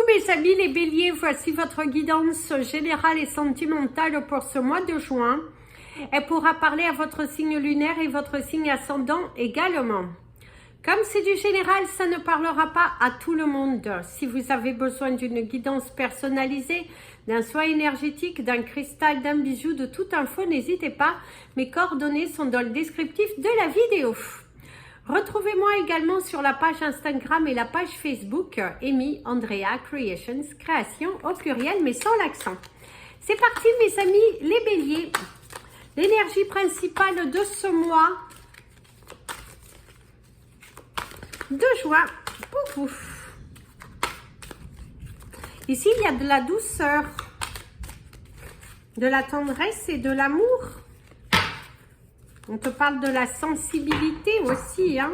mes amis les béliers, voici votre guidance générale et sentimentale pour ce mois de juin. Elle pourra parler à votre signe lunaire et votre signe ascendant également. Comme c'est du général, ça ne parlera pas à tout le monde. Si vous avez besoin d'une guidance personnalisée, d'un soin énergétique, d'un cristal, d'un bijou, de toute info, n'hésitez pas. Mes coordonnées sont dans le descriptif de la vidéo. Retrouvez-moi également sur la page Instagram et la page Facebook Amy Andrea Creations, création au pluriel mais sans l'accent. C'est parti mes amis les béliers. L'énergie principale de ce mois de juin pour vous. Ici il y a de la douceur, de la tendresse et de l'amour. On te parle de la sensibilité aussi, hein.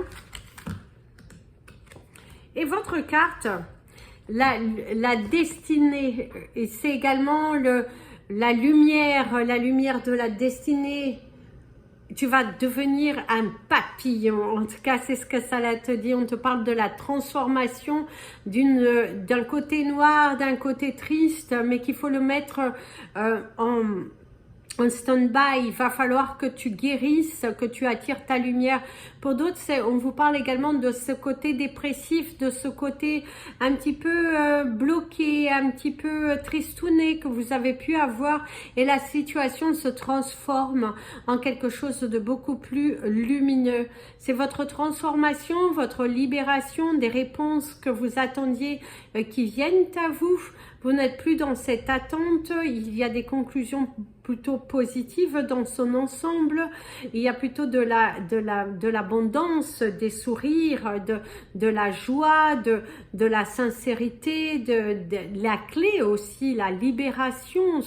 Et votre carte, la destinée, et c'est également la lumière de la destinée. Tu vas devenir un papillon. En tout cas, c'est ce que ça te dit. On te parle de la transformation d'un côté noir, d'un côté triste, mais qu'il faut le mettre en stand-by. Il va falloir que tu guérisses, que tu attires ta lumière. Pour d'autres, on vous parle également de ce côté dépressif, de ce côté un petit peu bloqué, un petit peu tristouné que vous avez pu avoir. Et la situation se transforme en quelque chose de beaucoup plus lumineux. C'est votre transformation, votre libération, des réponses que vous attendiez qui viennent à vous. Vous n'êtes plus dans cette attente. Il y a des conclusions plutôt positive dans son ensemble. Il y a plutôt de l'abondance, des sourires, de la joie, de la sincérité, de la clé aussi, la libération,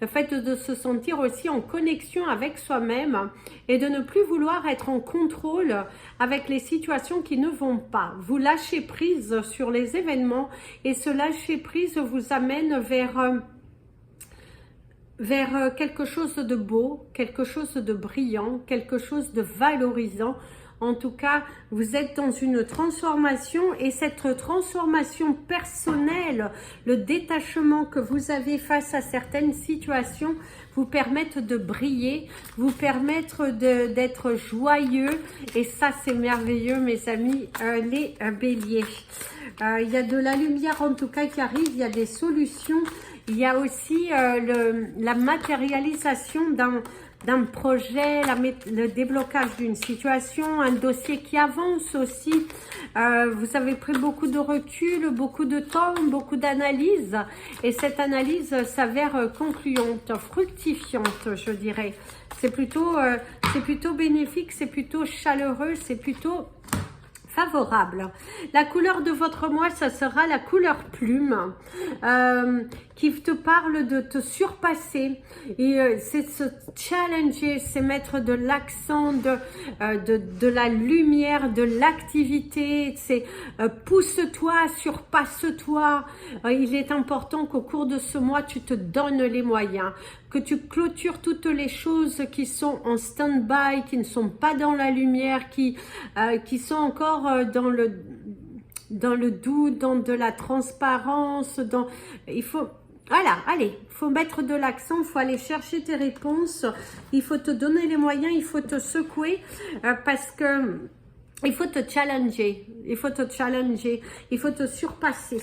le fait de se sentir aussi en connexion avec soi-même et de ne plus vouloir être en contrôle avec les situations qui ne vont pas. Vous lâchez prise sur les événements et ce lâcher prise vous amène vers quelque chose de beau, quelque chose de brillant, quelque chose de valorisant. En tout cas, vous êtes dans une transformation et cette transformation personnelle, le détachement que vous avez face à certaines situations vous permettent de briller, vous permettent d'être joyeux et ça c'est merveilleux mes amis les béliers. Il y a de la lumière en tout cas qui arrive, il y a des solutions. Il y a aussi la matérialisation d'un projet, le déblocage d'une situation, un dossier qui avance aussi. Vous avez pris beaucoup de recul, beaucoup de temps, beaucoup d'analyse. Et cette analyse s'avère concluante, fructifiante, je dirais. C'est plutôt bénéfique, c'est plutôt chaleureux, c'est plutôt favorable. La couleur de votre mois, ça sera la couleur plume, qui te parle de te surpasser. Et c'est se challenger, c'est mettre de l'accent, de la lumière, de l'activité. C'est pousse-toi, surpasse-toi. Il est important qu'au cours de ce mois, tu te donnes les moyens, que tu clôtures toutes les choses qui sont en stand-by, qui ne sont pas dans la lumière, qui sont encore dans le doute, dans de la transparence, il faut, voilà, allez, il faut mettre de l'accent, il faut aller chercher tes réponses, il faut te donner les moyens, il faut te secouer, parce que il faut te challenger, il faut te surpasser.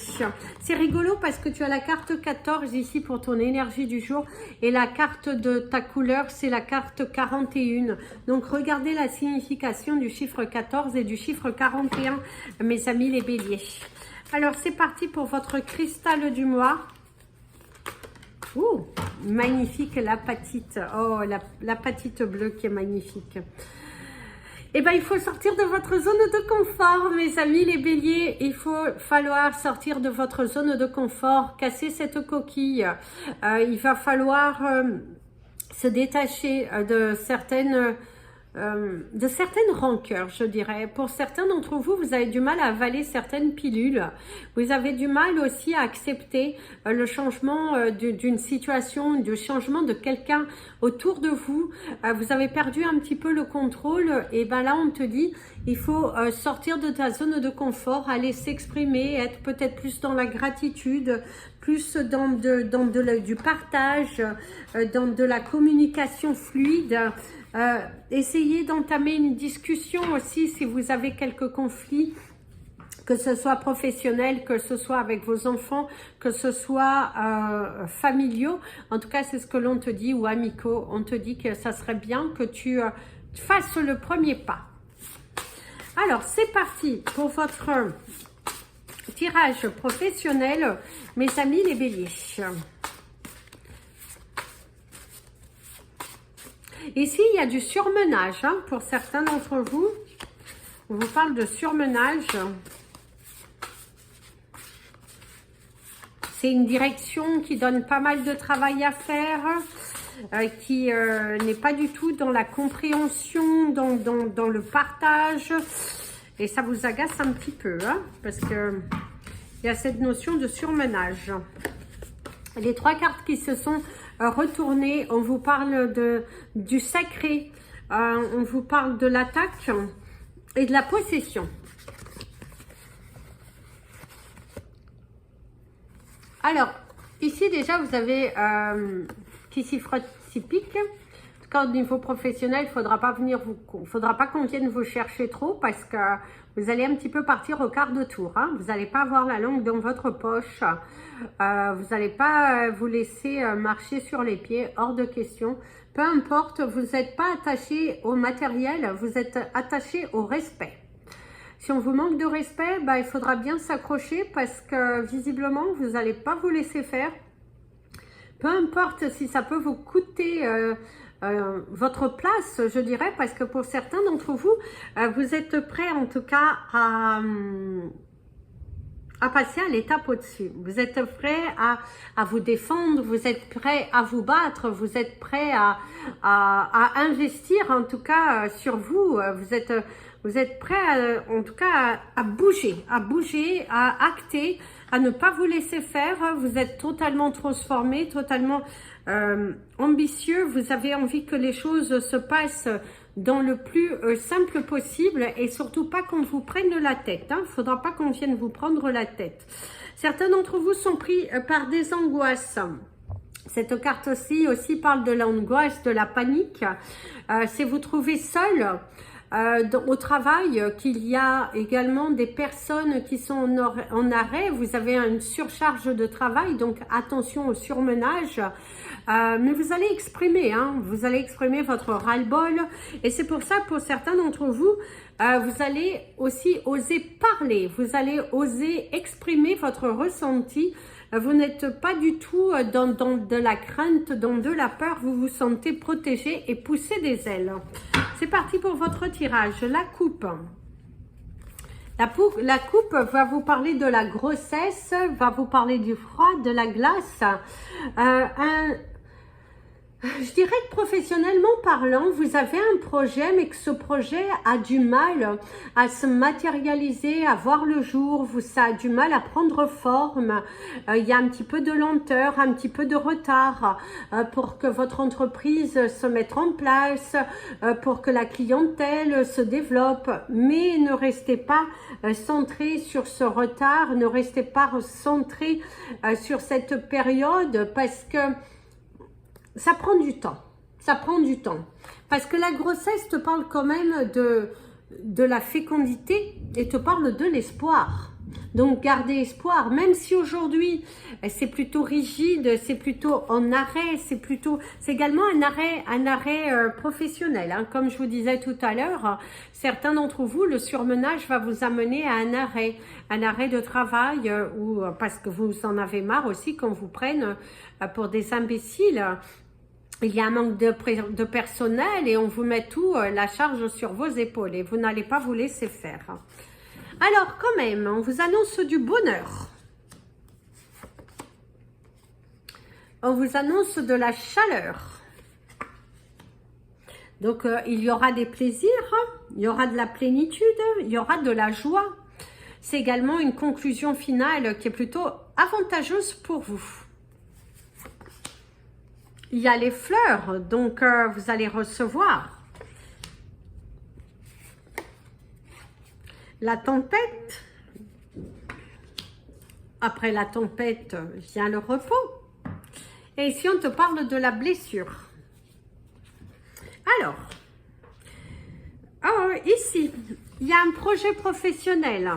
C'est rigolo parce que tu as la carte 14 ici pour ton énergie du jour et la carte de ta couleur, c'est la carte 41. Donc, regardez la signification du chiffre 14 et du chiffre 41, mes amis les béliers. Alors, c'est parti pour votre cristal du mois. Ouh, magnifique l'apatite. Oh, l'apatite bleue qui est magnifique. Eh bien, il faut sortir de votre zone de confort, mes amis les béliers. Il faut falloir sortir de votre zone de confort, casser cette coquille. Il va falloir se détacher de certaines de certaines rancœurs, je dirais. Pour certains d'entre vous, vous avez du mal à avaler certaines pilules. Vous avez du mal aussi à accepter le changement d'une situation, le changement de quelqu'un autour de vous. Vous avez perdu un petit peu le contrôle. Et ben là, on te dit, il faut sortir de ta zone de confort, aller s'exprimer, être peut-être plus dans la gratitude, plus dans du partage, dans de la communication fluide. Essayez d'entamer une discussion aussi si vous avez quelques conflits, que ce soit professionnel, que ce soit avec vos enfants, que ce soit familiaux. En tout cas, c'est ce que l'on te dit, ou amicaux. On te dit que ça serait bien que tu fasses le premier pas. Alors, c'est parti pour votre tirage professionnel, mes amis les béliers. Ici, il y a du surmenage, hein, pour certains d'entre vous. On vous parle de surmenage. C'est une direction qui donne pas mal de travail à faire, qui n'est pas du tout dans la compréhension, dans le partage. Et ça vous agace un petit peu, hein, parce que il y a cette notion de surmenage. Les trois cartes qui se sont retournées, on vous parle du sacré, on vous parle de l'attaque et de la possession. Alors, ici déjà, vous avez qui s'y frotte, s'y pique. En tout cas, au niveau professionnel, il ne faudra pas qu'on vienne vous chercher trop parce que vous allez un petit peu partir au quart de tour. Hein. Vous n'allez pas avoir la langue dans votre poche. Vous n'allez pas vous laisser marcher sur les pieds, hors de question. Peu importe, vous n'êtes pas attaché au matériel, vous êtes attaché au respect. Si on vous manque de respect, bah, il faudra bien s'accrocher parce que visiblement, vous n'allez pas vous laisser faire. Peu importe si ça peut vous coûter votre place, je dirais, parce que pour certains d'entre vous, vous êtes prêts en tout cas à passer à l'étape au-dessus. Vous êtes prêts à vous défendre, vous êtes prêts à vous battre, vous êtes prêts à investir en tout cas sur vous. Vous êtes prêts en tout cas à bouger, à acter, à ne pas vous laisser faire. Vous êtes totalement transformé, totalement ambitieux. Vous avez envie que les choses se passent dans le plus simple possible et surtout pas qu'on vous prenne la tête. Il ne faudra pas qu'on vienne vous prendre la tête. Certains d'entre vous sont pris par des angoisses. Cette carte aussi parle de l'angoisse, de la panique. Si vous trouvez seul au travail, qu'il y a également des personnes qui sont en arrêt, vous avez une surcharge de travail, donc attention au surmenage. Mais vous allez exprimer, vous allez exprimer votre ras-le-bol. Et c'est pour ça, pour certains d'entre vous, vous allez aussi oser parler. Vous allez oser exprimer votre ressenti. Vous n'êtes pas du tout dans de la crainte, dans de la peur. Vous vous sentez protégé et pousser des ailes. C'est parti pour votre tirage. La coupe. La coupe va vous parler de la grossesse, va vous parler du froid, de la glace. Je dirais que professionnellement parlant, vous avez un projet, mais que ce projet a du mal à se matérialiser, à voir le jour. Ça a du mal à prendre forme. Il y a un petit peu de lenteur, un petit peu de retard pour que votre entreprise se mette en place, pour que la clientèle se développe. Mais ne restez pas centré sur ce retard, ne restez pas centré sur cette période parce que ça prend du temps, parce que la grossesse te parle quand même de la fécondité et te parle de l'espoir. Donc gardez espoir, même si aujourd'hui c'est plutôt rigide, c'est plutôt en arrêt, c'est également un arrêt professionnel. Comme je vous disais tout à l'heure, certains d'entre vous, le surmenage va vous amener à un arrêt de travail ou parce que vous en avez marre aussi qu'on vous prenne pour des imbéciles. Il y a un manque de personnel et on vous met tout la charge sur vos épaules et vous n'allez pas vous laisser faire. Alors quand même, on vous annonce du bonheur. On vous annonce de la chaleur. Donc, il y aura des plaisirs, hein, il y aura de la plénitude, il y aura de la joie. C'est également une conclusion finale qui est plutôt avantageuse pour vous. Il y a les fleurs, donc vous allez recevoir. La tempête. Après la tempête vient le repos. Et ici, on te parle de la blessure. Alors, ici, il y a un projet professionnel.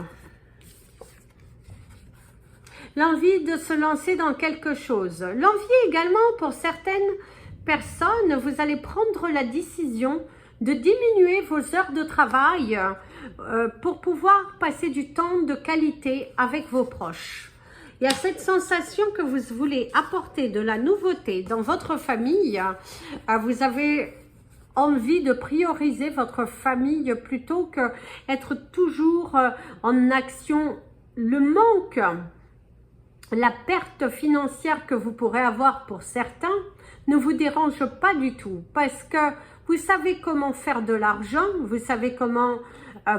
L'envie de se lancer dans quelque chose. L'envie également pour certaines personnes, vous allez prendre la décision de diminuer vos heures de travail pour pouvoir passer du temps de qualité avec vos proches. Il y a cette sensation que vous voulez apporter de la nouveauté dans votre famille. Vous avez envie de prioriser votre famille plutôt que être toujours en action. Le manque, la perte financière que vous pourrez avoir pour certains ne vous dérange pas du tout parce que vous savez comment faire de l'argent, vous savez comment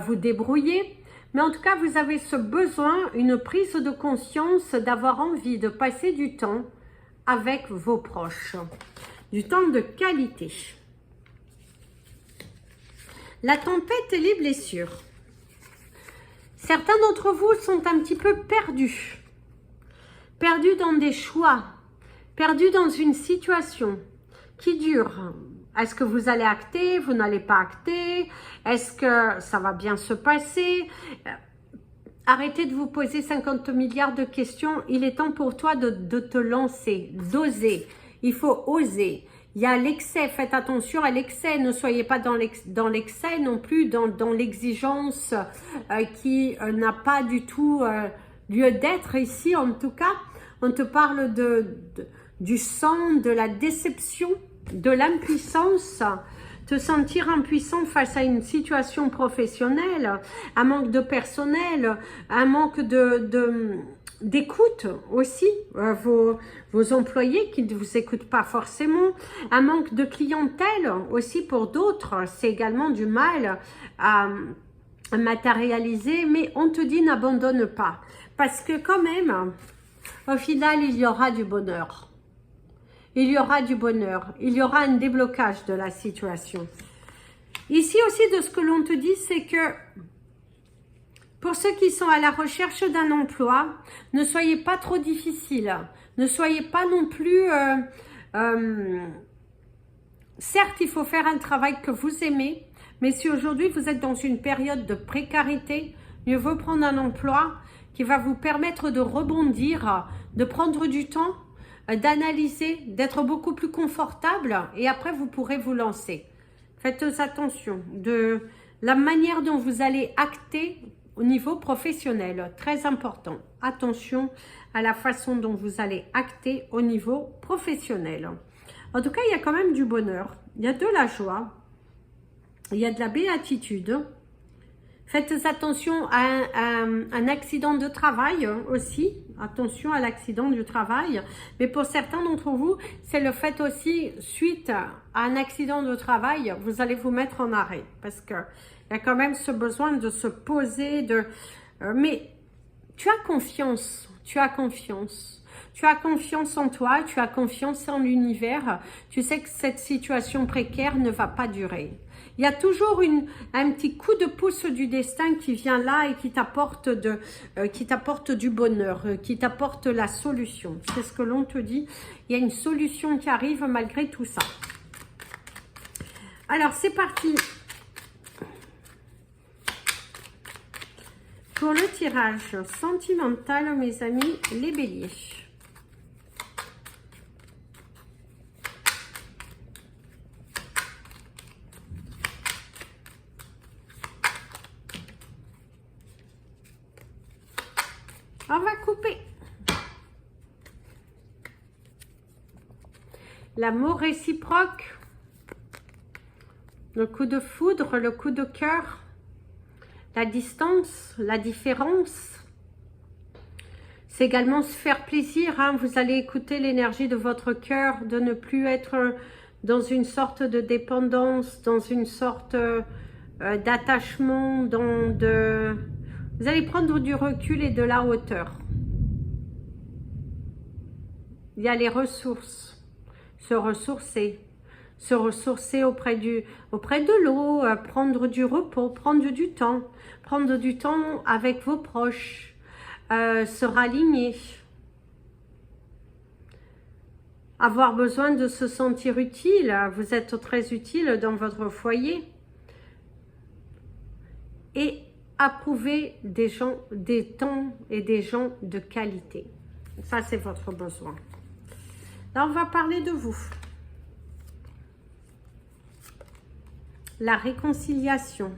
vous débrouiller, mais en tout cas vous avez ce besoin, une prise de conscience d'avoir envie de passer du temps avec vos proches, du temps de qualité. La tempête et les blessures. Certains d'entre vous sont un petit peu perdus. Perdu dans des choix, perdu dans une situation qui dure. Est-ce que vous allez acter, vous n'allez pas acter? Est-ce que ça va bien se passer? Arrêtez de vous poser 50 milliards de questions. Il est temps pour toi de te lancer, d'oser. Il faut oser. Il y a l'excès, faites attention à l'excès. Ne soyez pas dans l'excès non plus, dans l'exigence qui n'a pas du tout lieu d'être ici en tout cas. On te parle du sang, de la déception, de l'impuissance, te sentir impuissant face à une situation professionnelle, un manque de personnel, un manque d'écoute aussi, vos employés qui ne vous écoutent pas forcément, un manque de clientèle aussi pour d'autres, c'est également du mal à matérialiser, mais on te dit n'abandonne pas, parce que quand même, au final, il y aura du bonheur. Il y aura du bonheur. Il y aura un déblocage de la situation. Ici aussi, de ce que l'on te dit, c'est que pour ceux qui sont à la recherche d'un emploi, ne soyez pas trop difficile. Ne soyez pas non plus... certes, il faut faire un travail que vous aimez, mais si aujourd'hui vous êtes dans une période de précarité, mieux vaut prendre un emploi qui va vous permettre de rebondir, de prendre du temps, d'analyser, d'être beaucoup plus confortable et après vous pourrez vous lancer. Faites attention de la manière dont vous allez acter au niveau professionnel, très important. Attention à la façon dont vous allez acter au niveau professionnel. En tout cas, il y a quand même du bonheur, il y a de la joie, il y a de la béatitude. Faites attention à un accident de travail aussi. Attention à l'accident du travail. Mais pour certains d'entre vous, c'est le fait aussi, suite à un accident de travail, vous allez vous mettre en arrêt. Parce qu'il y a quand même ce besoin de se poser. Mais tu as confiance. Tu as confiance. Tu as confiance en toi. Tu as confiance en l'univers. Tu sais que cette situation précaire ne va pas durer. Il y a toujours un petit coup de pouce du destin qui vient là et qui t'apporte du bonheur, qui t'apporte la solution. C'est ce que l'on te dit. Il y a une solution qui arrive malgré tout ça. Alors, c'est parti. Pour le tirage sentimental, mes amis, les béliers. On va couper. L'amour réciproque, le coup de foudre, le coup de cœur, la distance, la différence. C'est également se faire plaisir. Hein. Vous allez écouter l'énergie de votre cœur, de ne plus être dans une sorte de dépendance, dans une sorte d'attachement, vous allez prendre du recul et de la hauteur. Il y a les ressources, se ressourcer auprès de l'eau, prendre du repos, prendre du temps avec vos proches, se raligner, avoir besoin de se sentir utile. Vous êtes très utile dans votre foyer et approuver des gens, des temps et des gens de qualité. Ça, c'est votre besoin. Là, on va parler de vous. La réconciliation.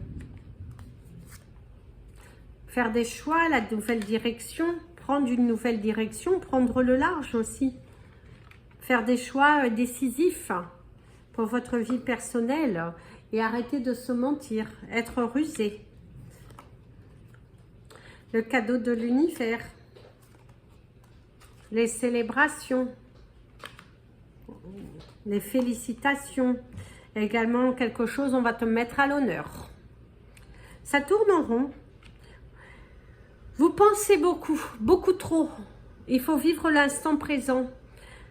Faire des choix, la nouvelle direction, prendre une nouvelle direction, prendre le large aussi. Faire des choix décisifs pour votre vie personnelle et arrêter de se mentir, être rusé. Le cadeau de l'univers. Les célébrations. Les félicitations. Également quelque chose, on va te mettre à l'honneur. Ça tourne en rond. Vous pensez beaucoup, beaucoup trop. Il faut vivre l'instant présent.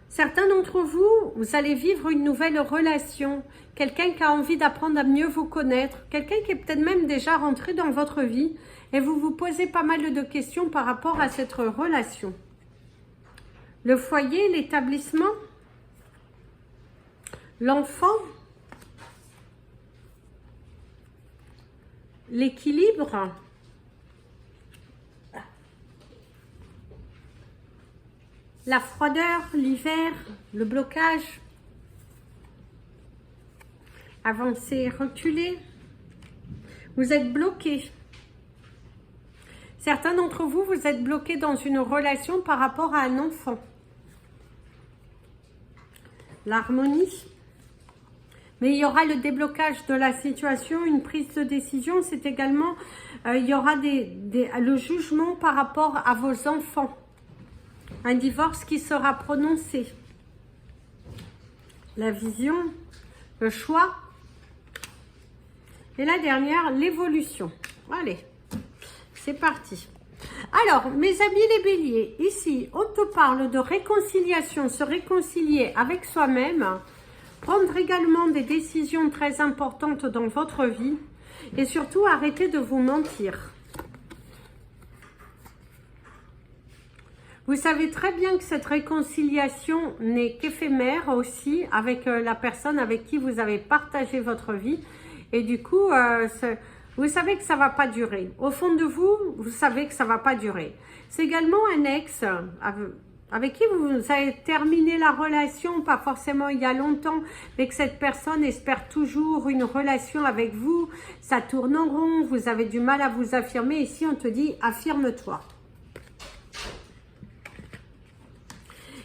Certains d'entre vous, vous allez vivre une nouvelle relation. Quelqu'un qui a envie d'apprendre à mieux vous connaître. Quelqu'un qui est peut-être même déjà rentré dans votre vie. Et vous vous posez pas mal de questions par rapport à cette relation. Le foyer, l'établissement, l'enfant, l'équilibre, la froideur, l'hiver, le blocage, avancer, reculer, vous êtes bloqué. Certains d'entre vous, vous êtes bloqués dans une relation par rapport à un enfant. L'harmonie. Mais il y aura le déblocage de la situation, une prise de décision. C'est également, il y aura le jugement par rapport à vos enfants. Un divorce qui sera prononcé. La vision, le choix. Et la dernière, l'évolution. Allez, c'est parti. Alors, mes amis les béliers, ici, on te parle de réconciliation, se réconcilier avec soi-même, prendre également des décisions très importantes dans votre vie et surtout arrêter de vous mentir. Vous savez très bien que cette réconciliation n'est qu'éphémère aussi avec la personne avec qui vous avez partagé votre vie. Et du coup, vous savez que ça ne va pas durer. Au fond de vous, vous savez que ça ne va pas durer. C'est également un ex avec qui vous avez terminé la relation, pas forcément il y a longtemps, mais que cette personne espère toujours une relation avec vous. Ça tourne en rond, vous avez du mal à vous affirmer. Ici, on te dit, affirme-toi.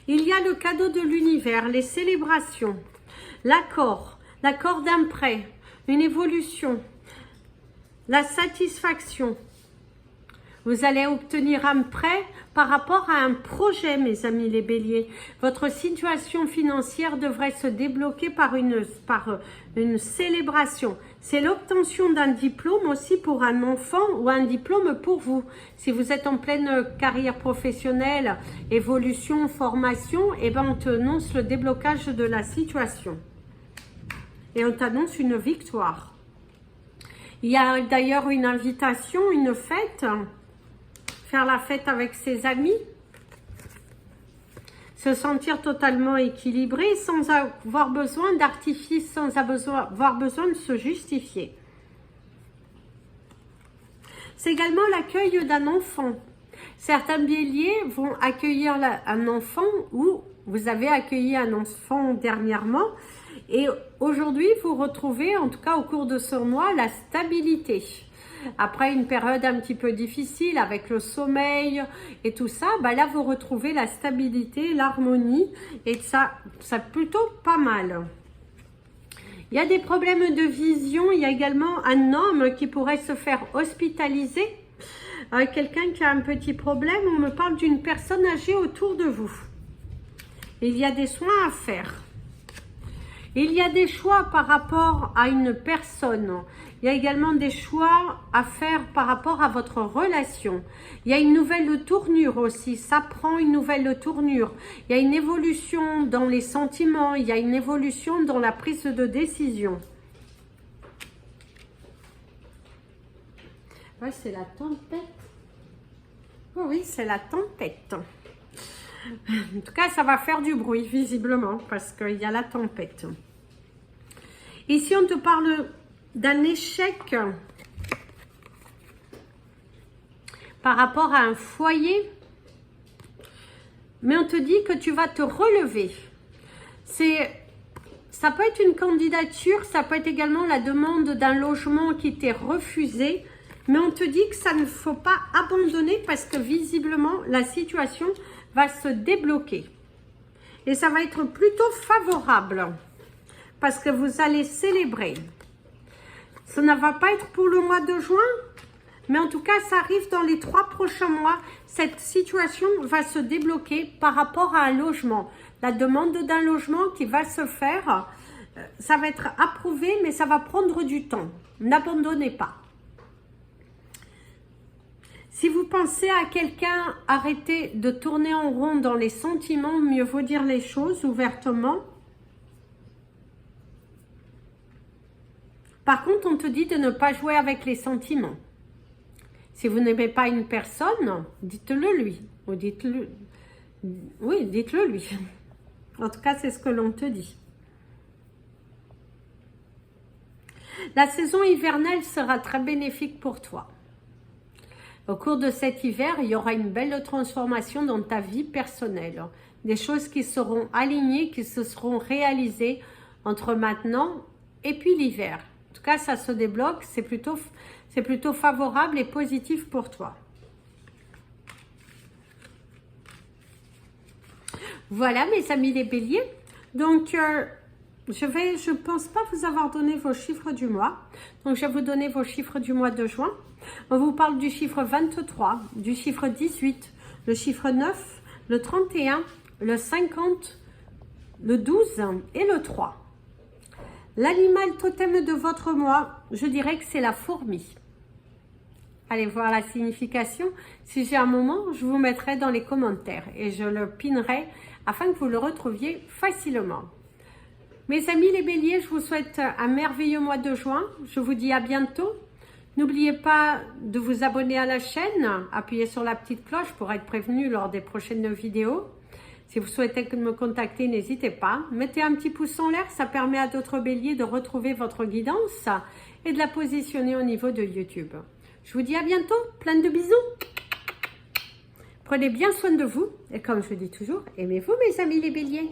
Il y a le cadeau de l'univers, les célébrations, l'accord d'un prêt, une évolution, la satisfaction. Vous allez obtenir un prêt par rapport à un projet, mes amis les béliers. Votre situation financière devrait se débloquer par une célébration. C'est l'obtention d'un diplôme aussi pour un enfant ou un diplôme pour vous. Si vous êtes en pleine carrière professionnelle, évolution, formation, eh ben on t'annonce le déblocage de la situation. Et on t'annonce une victoire. Il y a d'ailleurs une invitation, une fête. Faire la fête avec ses amis, se sentir totalement équilibré sans avoir besoin d'artifice, sans avoir besoin de se justifier. C'est également l'accueil d'un enfant. Certains béliers vont accueillir un enfant ou vous avez accueilli un enfant dernièrement et aujourd'hui vous retrouvez, en tout cas au cours de ce mois, la stabilité. Après une période un petit peu difficile avec le sommeil et tout ça, bah là vous retrouvez la stabilité, l'harmonie et ça plutôt pas mal. Il y a des problèmes de vision, il y a également un homme qui pourrait se faire hospitaliser. Quelqu'un qui a un petit problème, on me parle d'une personne âgée autour de vous. Il y a des soins à faire. Il y a des choix par rapport à une personne. Il y a également des choix à faire par rapport à votre relation. Il y a une nouvelle tournure aussi. Ça prend une nouvelle tournure. Il y a une évolution dans les sentiments. Il y a une évolution dans la prise de décision. Ouais, c'est la tempête. Oh oui, c'est la tempête. En tout cas, ça va faire du bruit, visiblement, parce qu'il y a la tempête. Ici, on te parle d'un échec par rapport à un foyer. Mais on te dit que tu vas te relever. Ça peut être une candidature, ça peut être également la demande d'un logement qui t'est refusé. Mais on te dit que ça ne faut pas abandonner parce que visiblement, la situation va se débloquer. Et ça va être plutôt favorable parce que vous allez célébrer. Ça ne va pas être pour le mois de juin, mais en tout cas, ça arrive dans les 3 prochains mois. Cette situation va se débloquer par rapport à un logement. La demande d'un logement qui va se faire, ça va être approuvé, mais ça va prendre du temps. N'abandonnez pas. Si vous pensez à quelqu'un, arrêtez de tourner en rond dans les sentiments, mieux vaut dire les choses ouvertement. Par contre, on te dit de ne pas jouer avec les sentiments. Si vous n'aimez pas une personne, dites-le lui. Ou dites-le... Oui, dites-le lui. En tout cas, c'est ce que l'on te dit. La saison hivernale sera très bénéfique pour toi. Au cours de cet hiver, il y aura une belle transformation dans ta vie personnelle. Des choses qui seront alignées, qui se seront réalisées entre maintenant et puis l'hiver. En tout cas, ça se débloque, c'est plutôt favorable et positif pour toi. Voilà mes amis les béliers. Donc, je pense pas vous avoir donné vos chiffres du mois. Donc, je vais vous donner vos chiffres du mois de juin. On vous parle du chiffre 23, du chiffre 18, le chiffre 9, le 31, le 50, le 12 et le 3. L'animal totem de votre mois, je dirais que c'est la fourmi. Allez voir la signification. Si j'ai un moment, je vous mettrai dans les commentaires et je le pinerai afin que vous le retrouviez facilement. Mes amis les béliers, je vous souhaite un merveilleux mois de juin. Je vous dis à bientôt. N'oubliez pas de vous abonner à la chaîne, appuyez sur la petite cloche pour être prévenu lors des prochaines vidéos. Si vous souhaitez me contacter, n'hésitez pas. Mettez un petit pouce en l'air, ça permet à d'autres béliers de retrouver votre guidance et de la positionner au niveau de YouTube. Je vous dis à bientôt, plein de bisous. Prenez bien soin de vous et comme je dis toujours, aimez-vous mes amis les béliers.